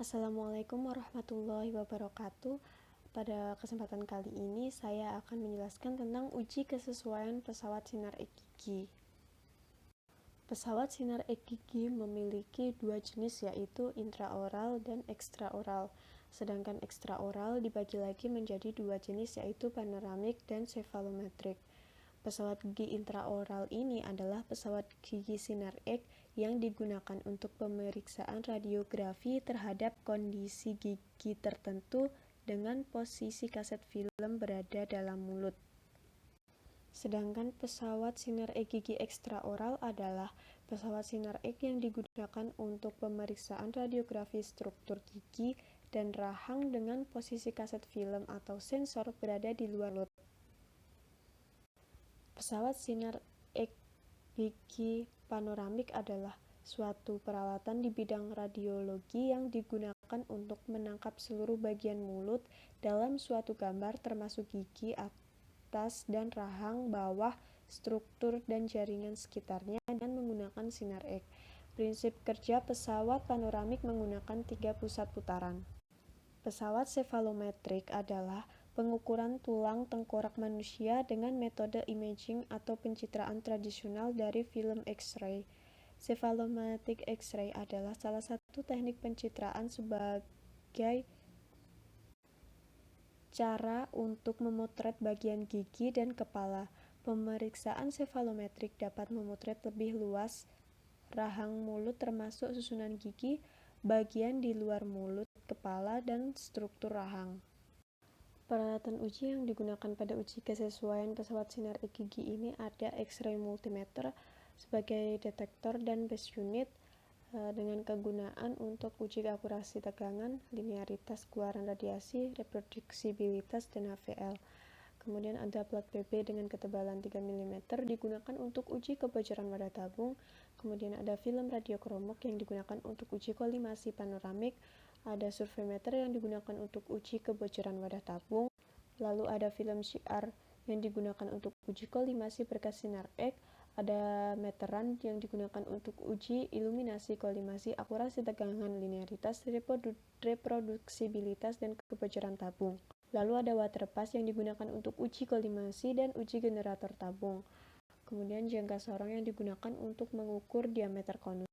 Assalamualaikum warahmatullahi wabarakatuh. Pada kesempatan kali ini saya akan menjelaskan tentang uji kesesuaian pesawat sinar ekg. Pesawat sinar ekg memiliki dua jenis, yaitu intraoral dan ekstraoral. Sedangkan ekstraoral dibagi lagi menjadi dua jenis, yaitu panoramik dan cephalometric. Pesawat gigi intraoral ini adalah pesawat gigi sinar ek yang digunakan untuk pemeriksaan radiografi terhadap kondisi gigi tertentu dengan posisi kaset film berada dalam mulut. Sedangkan pesawat sinar ek gigi ekstraoral adalah pesawat sinar ek yang digunakan untuk pemeriksaan radiografi struktur gigi dan rahang dengan posisi kaset film atau sensor berada di luar mulut. Pesawat sinar ek gigi panoramik adalah suatu peralatan di bidang radiologi yang digunakan untuk menangkap seluruh bagian mulut dalam suatu gambar termasuk gigi, atas dan rahang, bawah, struktur dan jaringan sekitarnya dengan menggunakan sinar ek. Prinsip kerja pesawat panoramik menggunakan 3 pusat putaran. Pesawat cephalometrik adalah pengukuran tulang tengkorak manusia dengan metode imaging atau pencitraan tradisional dari film X-ray. Cephalometric X-ray adalah salah satu teknik pencitraan sebagai cara untuk memotret bagian gigi dan kepala. Pemeriksaan cephalometrik dapat memotret lebih luas rahang mulut termasuk susunan gigi, bagian di luar mulut, kepala, dan struktur rahang. Peralatan uji yang digunakan pada uji kesesuaian pesawat sinar ekg ini ada X-ray multimeter sebagai detektor dan base unit dengan kegunaan untuk uji akurasi tegangan, linearitas keluaran radiasi, reproduksibilitas, dan HVL. Kemudian ada plat PP dengan ketebalan 3 mm digunakan untuk uji kebocoran wadah tabung. Kemudian ada film radiokromok yang digunakan untuk uji kolimasi panoramik. Ada surveimeter yang digunakan untuk uji kebocoran wadah tabung. Lalu ada film syiar yang digunakan untuk uji kolimasi berkas sinar ek. Ada meteran yang digunakan untuk uji iluminasi, kolimasi, akurasi tegangan, linearitas, reproduksibilitas, dan kebocoran tabung. Lalu ada water pass yang digunakan untuk uji kolimasi dan uji generator tabung. Kemudian jangka sorong yang digunakan untuk mengukur diameter konus.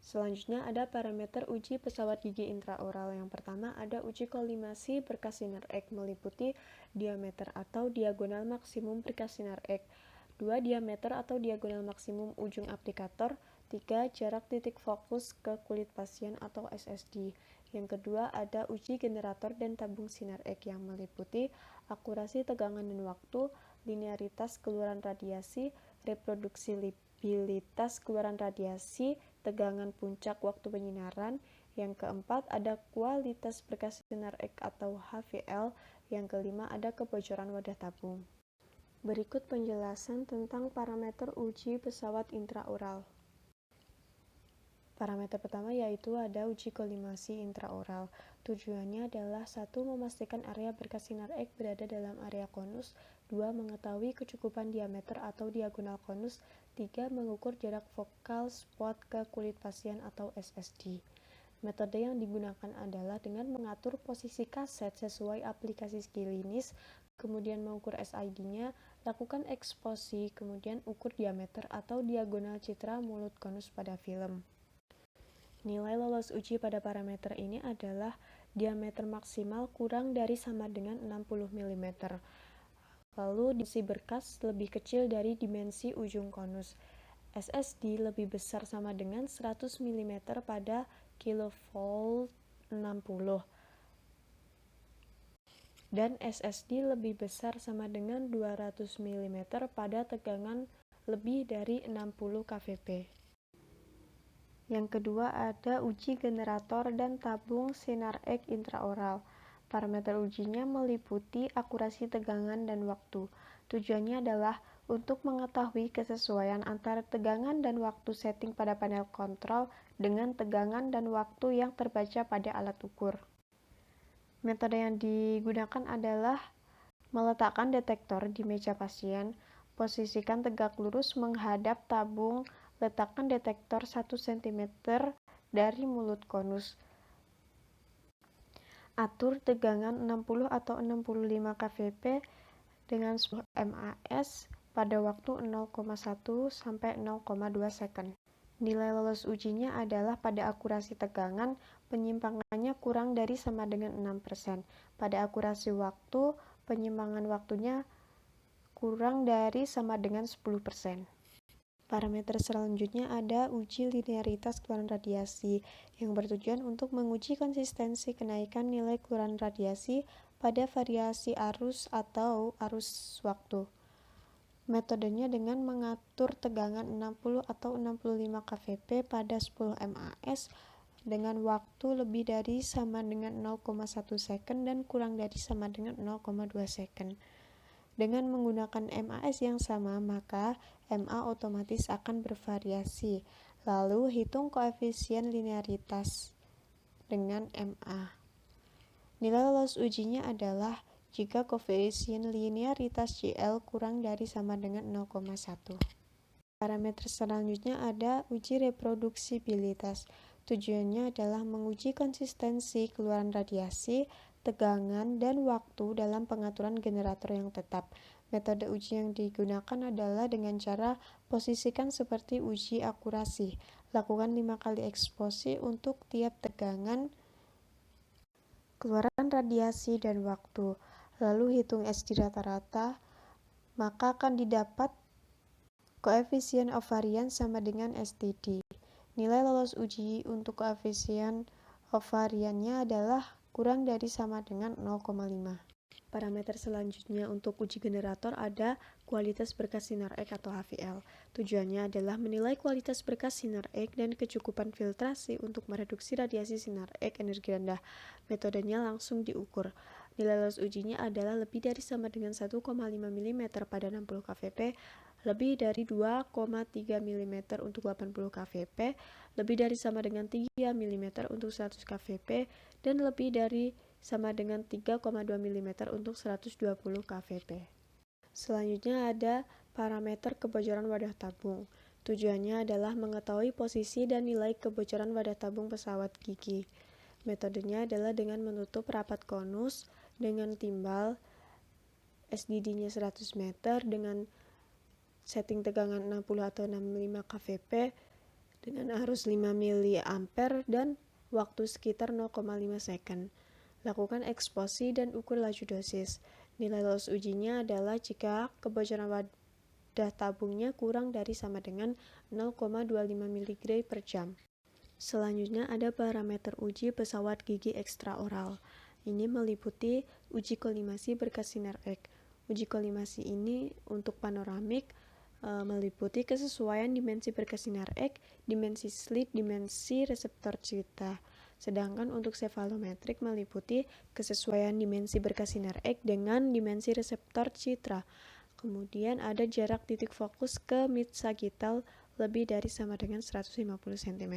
Selanjutnya ada parameter uji pesawat gigi intraoral. Yang pertama ada uji kolimasi berkas sinar ek meliputi diameter atau diagonal maksimum berkas sinar ek, 2 diameter atau diagonal maksimum ujung aplikator, 3 jarak titik fokus ke kulit pasien atau SSD. Yang kedua ada uji generator dan tabung sinar ek yang meliputi akurasi tegangan dan waktu, linearitas keluaran radiasi, reproduksibilitas keluaran radiasi, tegangan puncak waktu penyinaran. Yang keempat ada kualitas berkas sinar ek atau HVL. Yang kelima ada kebocoran wadah tabung. Berikut penjelasan tentang parameter uji pesawat intraoral. Parameter pertama yaitu ada uji kolimasi intraoral. Tujuannya adalah 1. Memastikan area berkas sinar ek berada dalam area konus, 2. Mengetahui kecukupan diameter atau diagonal konus, 3. Mengukur jarak vokal spot ke kulit pasien atau SSD. Metode yang digunakan adalah dengan mengatur posisi kaset sesuai aplikasi klinis, kemudian mengukur SID-nya, lakukan eksposi, kemudian ukur diameter atau diagonal citra mulut konus pada film. Nilai lolos uji pada parameter ini adalah diameter maksimal kurang dari sama dengan 60 mm. Lalu dimensi berkas lebih kecil dari dimensi ujung konus. SSD lebih besar sama dengan 100 mm pada kilovolt 60. Dan SSD lebih besar sama dengan 200 mm pada tegangan lebih dari 60 kVp. Yang kedua ada uji generator dan tabung sinar ek intraoral. Parameter ujinya meliputi akurasi tegangan dan waktu. Tujuannya adalah untuk mengetahui kesesuaian antara tegangan dan waktu setting pada panel kontrol dengan tegangan dan waktu yang terbaca pada alat ukur. Metode yang digunakan adalah meletakkan detektor di meja pasien, posisikan tegak lurus menghadap tabung, letakkan detektor 1 cm dari mulut konus. Atur tegangan 60 atau 65 kVp dengan 10 mas pada waktu 0,1 sampai 0,2 second. Nilai lolos ujinya adalah pada akurasi tegangan, penyimpangannya kurang dari sama dengan 6%. Pada akurasi waktu, penyimpangan waktunya kurang dari sama dengan 10%. Parameter selanjutnya ada uji linearitas keluaran radiasi, yang bertujuan untuk menguji konsistensi kenaikan nilai keluaran radiasi pada variasi arus atau arus waktu. Metodenya dengan mengatur tegangan 60 atau 65 kVp pada 10 mas dengan waktu lebih dari sama dengan 0,1 second dan kurang dari sama dengan 0,2 second. Dengan menggunakan mas yang sama, maka ma otomatis akan bervariasi. Lalu hitung koefisien linearitas dengan ma. Nilai lolos ujinya adalah jika koefisien linearitas CL kurang dari sama dengan 0,1. Parameter selanjutnya ada uji reproduksibilitas. Tujuannya adalah menguji konsistensi keluaran radiasi, tegangan, dan waktu dalam pengaturan generator yang tetap. Metode uji yang digunakan adalah dengan cara posisikan seperti uji akurasi. Lakukan 5 kali eksposi untuk tiap tegangan, keluaran radiasi, dan waktu. Lalu hitung SD rata-rata, maka akan didapat koefisien ovarian sama dengan STD. Nilai lolos uji untuk koefisien ovariannya adalah kurang dari sama dengan 0,5. Parameter selanjutnya untuk uji generator ada kualitas berkas sinar X atau HVL. Tujuannya adalah menilai kualitas berkas sinar X dan kecukupan filtrasi untuk mereduksi radiasi sinar X energi rendah. Metodenya langsung diukur. Nilai lolos ujinya adalah lebih dari sama dengan 1,5 mm pada 60 kVp, lebih dari 2,3 mm untuk 80 kVp, lebih dari sama dengan 3 mm untuk 100 kVp, dan lebih dari sama dengan 3,2 mm untuk 120 kVp. Selanjutnya ada parameter kebocoran wadah tabung. Tujuannya adalah mengetahui posisi dan nilai kebocoran wadah tabung pesawat gigi. Metodenya adalah dengan menutup rapat konus dengan timbal SDD-nya 100 meter dengan setting tegangan 60 atau 65 kVp dengan arus 5 mA dan waktu sekitar 0,5 second. Lakukan eksposi dan ukur laju dosis. Nilai lolos ujinya adalah jika kebocoran wadah tabungnya kurang dari sama dengan 0,25 mg per jam. Selanjutnya ada parameter uji pesawat gigi ekstraoral. Ini meliputi uji kolimasi berkas sinar X. Uji kolimasi ini untuk panoramik meliputi kesesuaian dimensi berkas sinar X, dimensi slit, dimensi reseptor citra. Sedangkan untuk cefalometrik meliputi kesesuaian dimensi berkas sinar X dengan dimensi reseptor citra. Kemudian ada jarak titik fokus ke mid-sagittal lebih dari sama dengan 150 cm.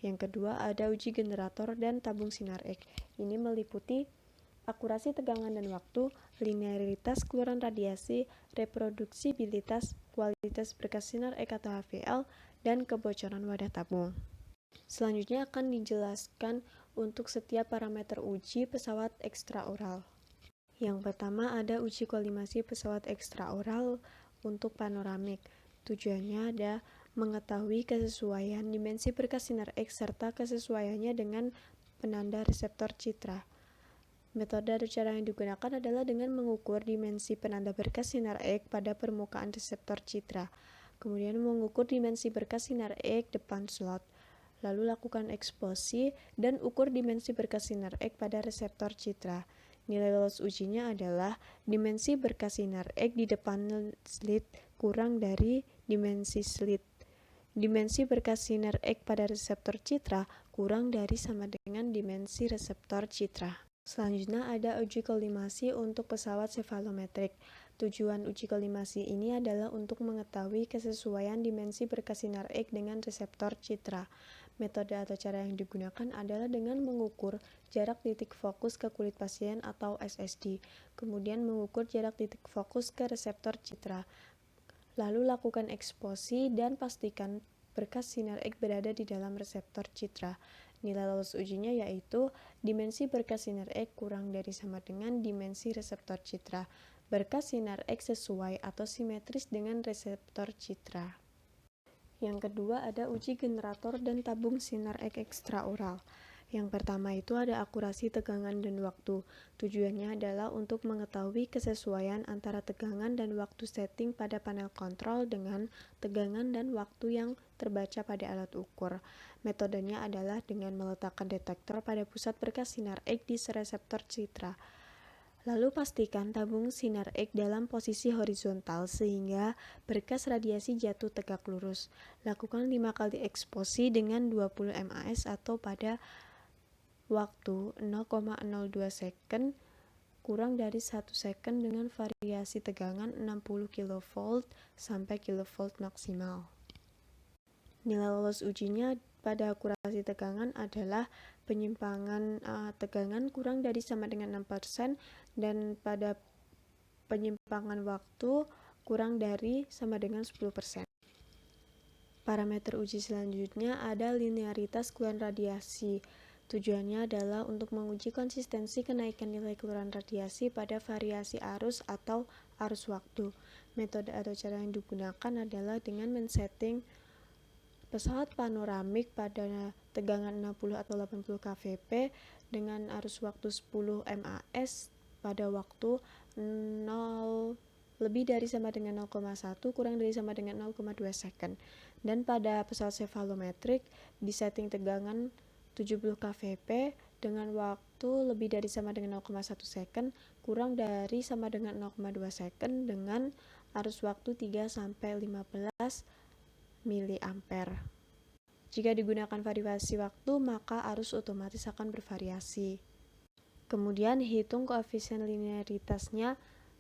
Yang kedua ada uji generator dan tabung sinar X. Ini meliputi akurasi tegangan dan waktu, linearitas keluaran radiasi, reproduksibilitas, kualitas berkas sinar X atau HVL, dan kebocoran wadah tabung. Selanjutnya akan dijelaskan untuk setiap parameter uji pesawat ekstraoral. Yang pertama ada uji kolimasi pesawat ekstraoral untuk panoramik. Tujuannya ada mengetahui kesesuaian dimensi berkas sinar X serta kesesuaiannya dengan penanda reseptor citra. Metode atau cara yang digunakan adalah dengan mengukur dimensi penanda berkas sinar X pada permukaan reseptor citra. Kemudian mengukur dimensi berkas sinar X depan slot. Lalu lakukan eksposi dan ukur dimensi berkas sinar X pada reseptor citra. Nilai lolos ujinya adalah dimensi berkas sinar X di depan slit kurang dari dimensi slit. Dimensi berkas sinar X pada reseptor citra kurang dari sama dengan dimensi reseptor citra. Selanjutnya ada uji kolimasi untuk pesawat cefalometrik. Tujuan uji kolimasi ini adalah untuk mengetahui kesesuaian dimensi berkas sinar X dengan reseptor citra. Metode atau cara yang digunakan adalah dengan mengukur jarak titik fokus ke kulit pasien atau SSD, kemudian mengukur jarak titik fokus ke reseptor citra. Lalu lakukan eksposi dan pastikan berkas sinar X berada di dalam reseptor citra. Nilai lolos ujinya yaitu dimensi berkas sinar X kurang dari sama dengan dimensi reseptor citra. Berkas sinar X sesuai atau simetris dengan reseptor citra. Yang kedua ada uji generator dan tabung sinar X ekstraoral. Yang pertama itu ada akurasi tegangan dan waktu. Tujuannya adalah untuk mengetahui kesesuaian antara tegangan dan waktu setting pada panel kontrol dengan tegangan dan waktu yang terbaca pada alat ukur. Metodenya adalah dengan meletakkan detektor pada pusat berkas sinar X di reseptor citra. Lalu pastikan tabung sinar X dalam posisi horizontal sehingga berkas radiasi jatuh tegak lurus. Lakukan 5 kali eksposi dengan 20 mAs atau pada waktu 0,02 second kurang dari 1 second dengan variasi tegangan 60 kV sampai kV maksimal. Nilai lolos ujinya pada akurasi tegangan adalah penyimpangan tegangan kurang dari sama dengan 6% dan pada penyimpangan waktu kurang dari sama dengan 10%. Parameter uji selanjutnya ada linearitas keluaran radiasi. Tujuannya adalah untuk menguji konsistensi kenaikan nilai keluaran radiasi pada variasi arus atau arus waktu. Metode atau cara yang digunakan adalah dengan men-setting pesawat panoramik pada tegangan 60 atau 80 kVp dengan arus waktu 10 mAs pada waktu 0 lebih dari sama dengan 0,1 kurang dari sama dengan 0,2 second. Dan pada pesawat cefalometrik disetting tegangan 70 kVp dengan waktu lebih dari sama dengan 0,1 second kurang dari sama dengan 0,2 second dengan arus waktu 3 sampai 15 mA. Jika digunakan variasi waktu, maka arus otomatis akan bervariasi. Kemudian hitung koefisien linearitasnya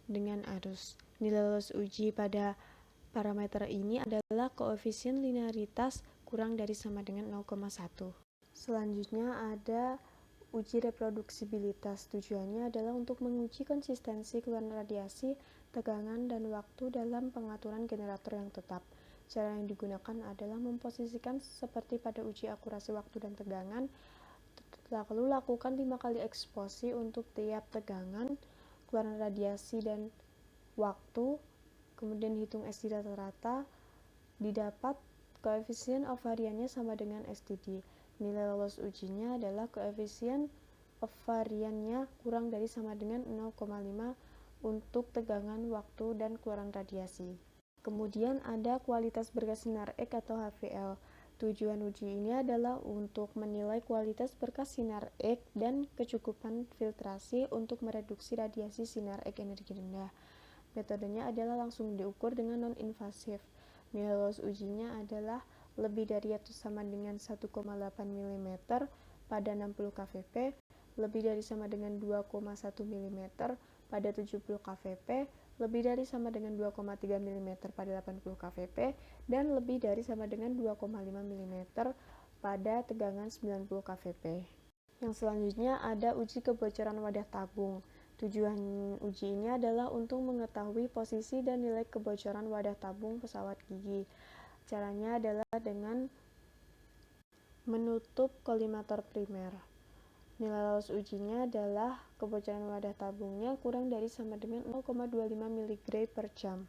dengan arus. Nilai lolos uji pada parameter ini adalah koefisien linearitas kurang dari sama dengan 0,1. Selanjutnya ada uji reproduksibilitas. Tujuannya adalah untuk menguji konsistensi keluaran radiasi, tegangan, dan waktu dalam pengaturan generator yang tetap. Cara yang digunakan adalah memposisikan seperti pada uji akurasi waktu dan tegangan, lalu lakukan 5 kali eksposi untuk tiap tegangan, keluaran radiasi, dan waktu, kemudian hitung STD rata-rata, didapat koefisien ovariannya sama dengan STD. Nilai lolos ujinya adalah koefisien ovariannya kurang dari sama dengan 0,5 untuk tegangan, waktu, dan keluaran radiasi. Kemudian ada kualitas berkas sinar X atau HVL. Tujuan uji ini adalah untuk menilai kualitas berkas sinar X dan kecukupan filtrasi untuk mereduksi radiasi sinar X energi rendah. Metodenya adalah langsung diukur dengan non-invasif. Nilai lolos ujinya adalah lebih dari atau sama dengan 1,8 mm pada 60 kVp, lebih dari sama dengan 2,1 mm pada 70 kVp, lebih dari sama dengan 2,3 mm pada 80 kVp, dan lebih dari sama dengan 2,5 mm pada tegangan 90 kVp. Yang selanjutnya ada uji kebocoran wadah tabung. Tujuan uji ini adalah untuk mengetahui posisi dan nilai kebocoran wadah tabung pesawat gigi. Caranya adalah dengan menutup kolimator primer. Nilai lolos ujinya adalah kebocoran wadah tabungnya kurang dari sama dengan 0,25 mg per jam.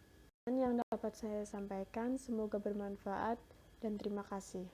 Dan yang dapat saya sampaikan, semoga bermanfaat dan terima kasih.